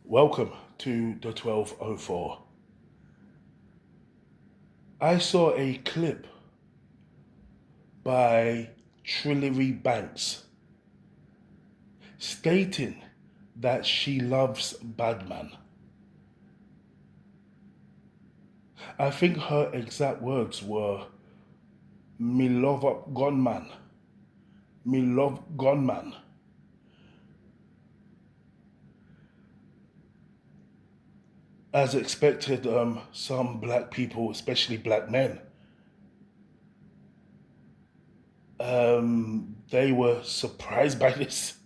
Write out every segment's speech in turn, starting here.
Welcome to the 1204. I saw a clip by Trillery Banks stating that she loves Badman. I think her exact words were, "Me love a gunman, me love gunman." As expected, some black people, especially black men, they were surprised by this.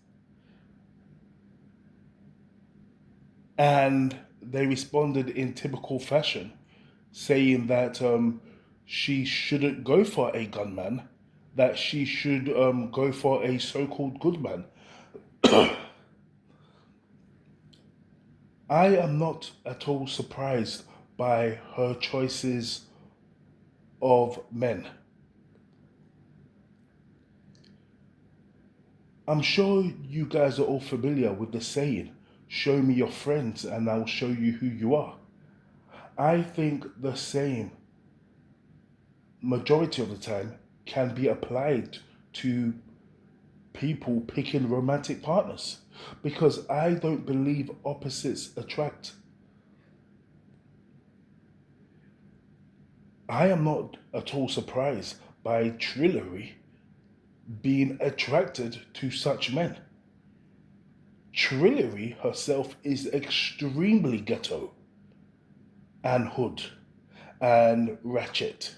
And they responded in typical fashion, saying that she shouldn't go for a gunman, that she should go for a so called good man. I am not at all surprised by her choices of men. I'm sure you guys are all familiar with the saying, "Show me your friends and I'll show you who you are." I think the same, majority of the time, can be applied to people picking romantic partners, because I don't believe opposites attract. I am not at all surprised by Trillery being attracted to such men. Trillery herself is extremely ghetto and hood and ratchet.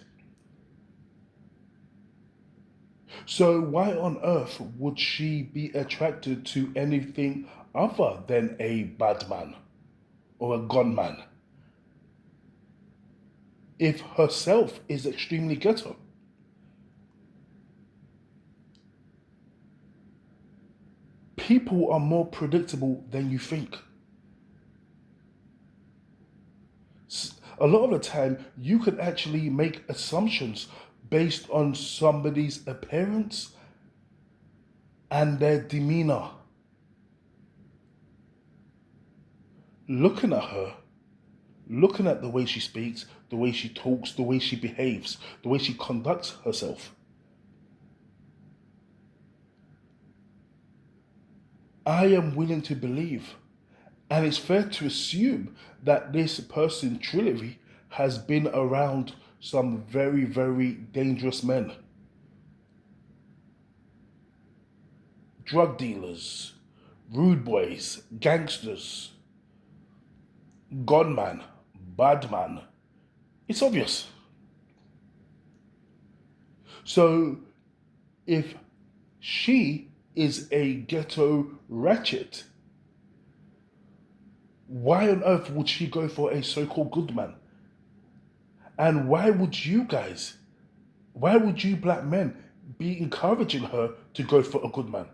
So why on earth would she be attracted to anything other than a bad man or a gunman if herself is extremely ghetto? People are more predictable than you think. A lot of the time, you can actually make assumptions based on somebody's appearance and their demeanor. Looking at her, looking at the way she speaks, the way she talks, the way she behaves, the way she conducts herself, I am willing to believe, and it's fair to assume, that this person, Trillery, has been around some very, very dangerous men. Drug dealers, rude boys, gangsters, gunman, bad man. It's obvious. So if she is a ghetto ratchet, why on earth would she go for a so called good man? And why would you guys, why would you black men be encouraging her to go for a good man?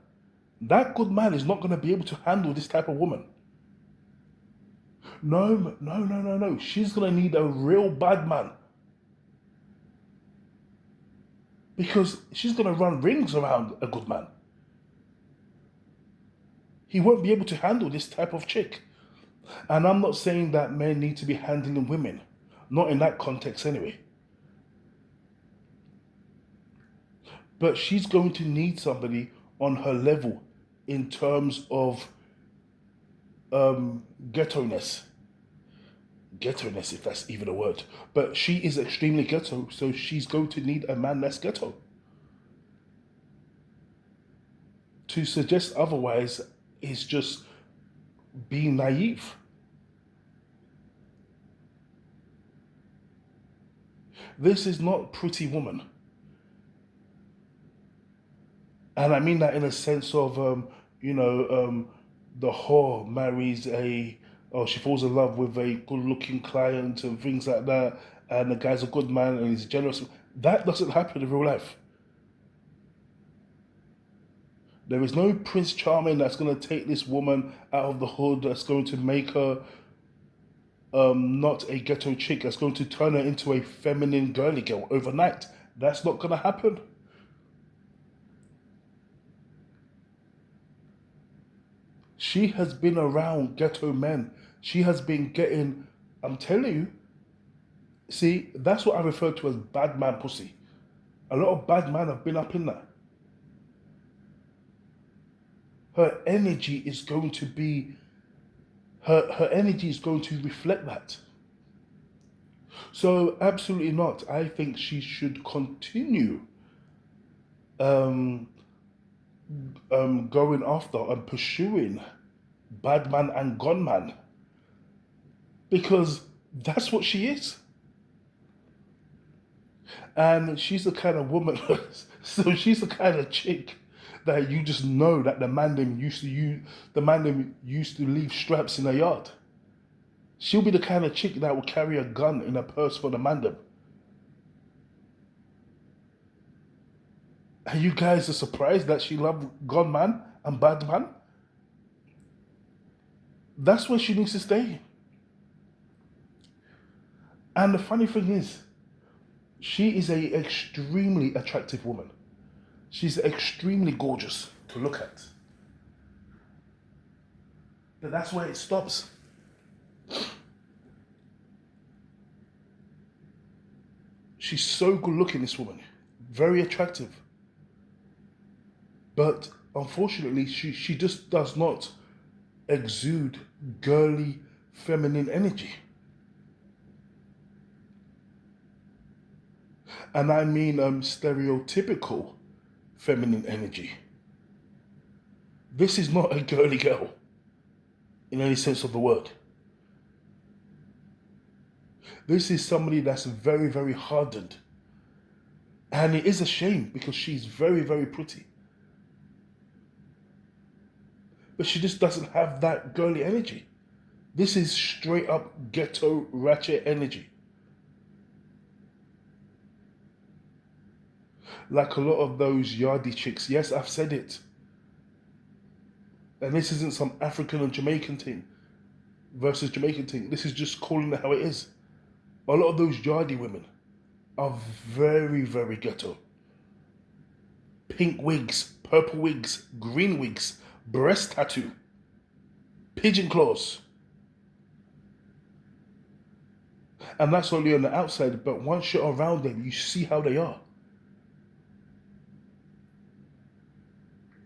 That good man is not going to be able to handle this type of woman. No, no, no, no, no. She's going to need a real bad man, because she's going to run rings around a good man. He won't be able to handle this type of chick. And I'm not saying that men need to be handling women. Not in that context, anyway. But she's going to need somebody on her level in terms of ghetto-ness. Ghetto-ness, if that's even a word. But she is extremely ghetto, so she's going to need a man that's ghetto. To suggest otherwise is just being naive. This is not Pretty Woman. And I mean that in a sense of, the whore marries or she falls in love with a good looking client and things like that, and the guy's a good man and he's generous. That doesn't happen in real life. There is no Prince Charming that's going to take this woman out of the hood, that's going to make her not a ghetto chick, that's going to turn her into a feminine girly girl overnight. That's not going to happen. She has been around ghetto men. She has been getting, I'm telling you, see, that's what I refer to as bad man pussy. A lot of bad men have been up in that. Her energy is going to be, her energy is going to reflect that. So absolutely not. I think she should continue um, going after and pursuing bad man and gunman because that's what she is. And she's the kind of woman, so she's the kind of chick that you just know that the man them used to use, the man them used to leave straps in her yard. She'll be the kind of chick that will carry a gun in a purse for the man them. And you guys are surprised that she loved gunman and bad man? That's where she needs to stay. And the funny thing is, she is a extremely attractive woman. She's extremely gorgeous to look at. But that's where it stops. She's so good looking, this woman. Very attractive. But unfortunately, she just does not exude girly, feminine energy. And I mean stereotypical feminine energy. This is not a girly girl in any sense of the word. This is somebody that's very, very hardened. And it is a shame because she's very, very pretty. But she just doesn't have that girly energy. This is straight up ghetto ratchet energy. Like a lot of those yardie chicks. Yes, I've said it. And this isn't some African and Jamaican thing versus Jamaican thing. This is just calling it how it is. A lot of those yardie women are very, very ghetto. Pink wigs, purple wigs, green wigs, breast tattoo, pigeon claws. And that's only on the outside, but once you're around them, you see how they are.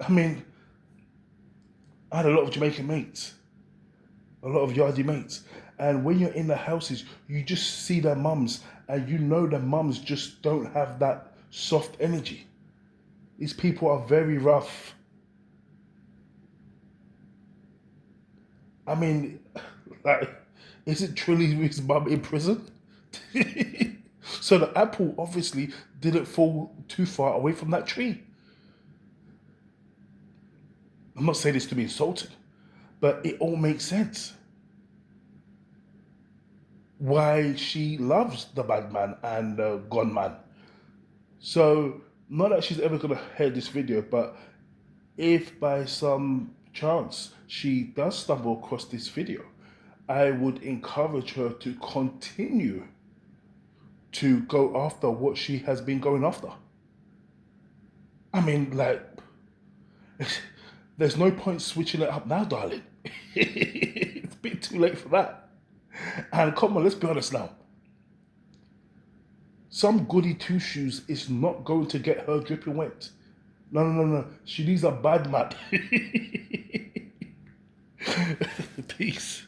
I mean, I had a lot of Jamaican mates, a lot of yardie mates. And when you're in the houses, you just see their mums, and you know their mums just don't have that soft energy. These people are very rough. I mean, like, is it truly his mum in prison? So the apple obviously didn't fall too far away from that tree. I'm not saying this to be insulting, but it all makes sense. Why she loves the bad man and the gunman. So, not that she's ever going to hear this video, but if by some chance she does stumble across this video, I would encourage her to continue to go after what she has been going after. I mean, like, there's no point switching it up now, darling. It's a bit too late for that. And come on, let's be honest now. Some goody two shoes is not going to get her dripping wet. No. She needs a bad man. Peace.